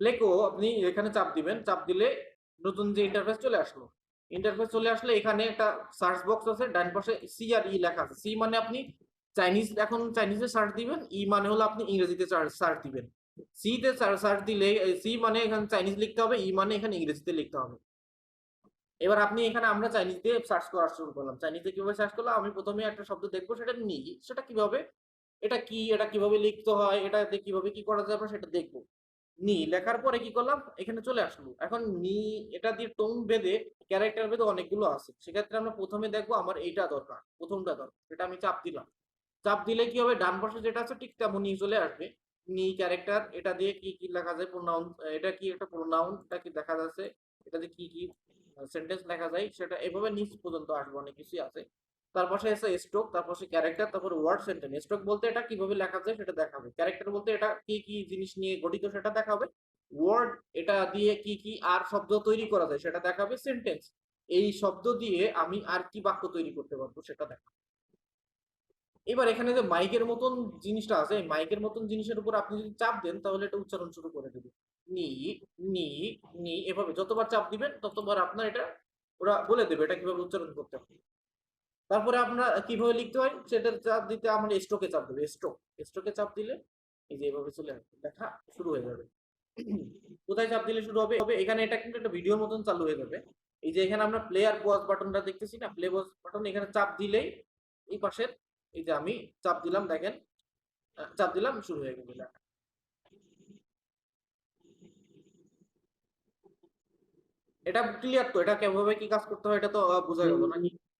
Pleco আপনি এখানে চাপ দিবেন, চাপ দিলে নতুন যে ইন্টারফেস চলে আসলো। ইন্টারফেস চলে আসলে এখানে একটা সার্চ বক্স আছে, ডান পাশে সি আর ই লেখা আছে। সি মানে আপনি চাইনিজ, এখন চাইনিজে সার্চ দিবেন, ই মানে হলো আপনি ইংরেজিতে সার্চ দিবেন। সি তে সার্চ দিলে সি মানে এখানে চাইনিজ লিখতে হবে, ই মানে এখানে ইংরেজিতে লিখতে হবে। এবার আপনি এখানে আমরা চাইনিজ দিয়ে সার্চ করা শুরু করলাম। চাইনিজে কিভাবে সার্চ করলাম, আমি প্রথমে একটা শব্দ দেখবো, সেটা নি, সেটা কিভাবে, এটা কি, এটা কিভাবে লিখতে হয়, এটাতে কিভাবে কি করা যাবে সেটা দেখবো। নি লেখার পরে কি করলাম, এখানে চলে আসলো। এখন নি এটা দিয়ে টোন বেঁধে ক্যারেক্টার বেঁধে অনেকগুলো আছে, সেক্ষেত্রে আমরা প্রথমে দেখবো আমার এইটা দরকার, প্রথমটা দরকার, এটা আমি চাপ দিলাম। চাপ দিলে কি হবে, ডান পাশে যেটা আছে ঠিক তেমনই চলে আসবে। নি ক্যারেক্টার, এটা দিয়ে কি কি লেখা যায়, প্রোনাউন, এটা কি একটা প্রোনাউন, এটা কি দেখা যাচ্ছে, এটাতে কি কি সেন্টেন্স লেখা যায়, সেটা এভাবে নিচ পর্যন্ত আসবে, অনেক কিছুই আছে। তার পাশে আছে স্ট্রোক, তার পাশে ক্যারেক্টার, তারপর ওয়ার্ড সেন্টেন্স। স্ট্রোক বলতে এটা কিভাবে লেখা যায় সেটা দেখাবে, ক্যারেক্টার বলতে এটা কি কি জিনিস নিয়ে গঠিত সেটা দেখাবে, ওয়ার্ড এটা দিয়ে কি কি আর শব্দ তৈরি করা যায় সেটা দেখাবে, সেন্টেন্স এই শব্দ দিয়ে আমি আর কি বাক্য তৈরি করতে পারবো সেটা দেখাবে। এবার এখানে যে মাইকের মতন জিনিসটা আছে, এই মাইকের মতন জিনিসের উপর আপনি যদি চাপ দেন তাহলে এটা উচ্চারণ শুরু করে দেবে। নি, নি, নি, এভাবে যতবার চাপ দিবেন ততবার আপনার এটা ওরা বলে দেবে এটা কিভাবে উচ্চারণ করতে হবে। তারপরে আপনার কিভাবে লিখতে হয় সেটা চাপ দিতে আমরা স্ট্রোকে চাপ দেবে, স্ট্রোক, স্ট্রোকে চাপ দিলে এই যে এভাবে চলে আসবে, লেখা শুরু হয়ে যাবে। কোথায় চাপ দিলে শুরু হবে, এখানে এটা কিন্তু একটা ভিডিওর মতন চালু হয়ে যাবে। এই যে এখানে আমরা প্লে আর পজ বাটনটা দেখতেছি না, প্লে পজ বাটন, এখানে চাপ দিলেই এই পাশের, এই যে আমি চাপ দিলাম দেখেন, চাপ দিলাম শুরু হয়ে গেল লেখা। এটা ক্লিয়ার তো, এটা কিভাবে কি কাজ করতে হয় এটা তো বোঝা গেল নাকি?